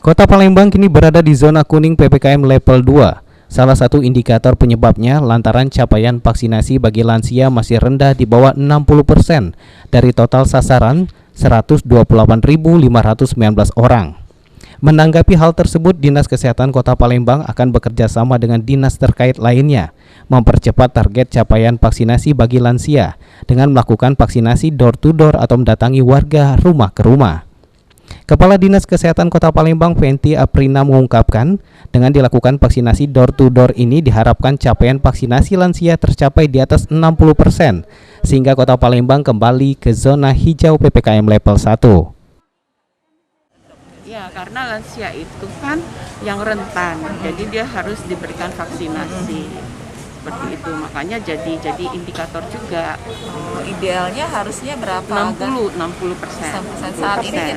Kota Palembang kini berada di zona kuning PPKM level 2. Salah satu indikator penyebabnya lantaran capaian vaksinasi bagi lansia masih rendah di bawah 60% dari total sasaran 128.519 orang. Menanggapi hal tersebut, Dinas Kesehatan Kota Palembang akan bekerja sama dengan dinas terkait lainnya mempercepat target capaian vaksinasi bagi lansia dengan melakukan vaksinasi door to door atau mendatangi warga rumah ke rumah. Kepala Dinas Kesehatan Kota Palembang Fenty Aprina mengungkapkan, dengan dilakukan vaksinasi door to door ini diharapkan capaian vaksinasi lansia tercapai di atas 60%, sehingga Kota Palembang kembali ke zona hijau PPKM level 1. Ya, karena lansia itu kan yang rentan, jadi dia harus diberikan vaksinasi. Seperti itu, makanya jadi indikator juga. Idealnya harusnya berapa? 60%. Saat ini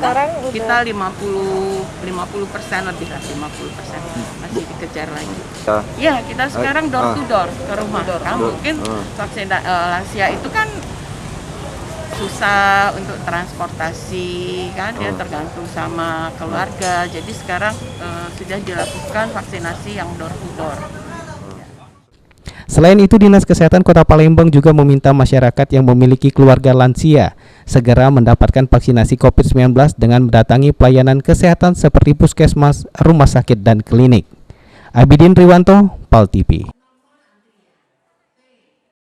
kita 50%, lebih dari 50%. Masih dikejar lagi. Ya, kita sekarang door to door ke rumah. Kan mungkin vaksin lansia itu kan susah untuk transportasi, kan dia tergantung sama keluarga. Jadi sekarang sudah dilakukan vaksinasi yang door to door. Selain itu, Dinas Kesehatan Kota Palembang juga meminta masyarakat yang memiliki keluarga lansia segera mendapatkan vaksinasi COVID-19 dengan mendatangi pelayanan kesehatan seperti puskesmas, rumah sakit, dan klinik. Abidin Riwanto, PAL TV.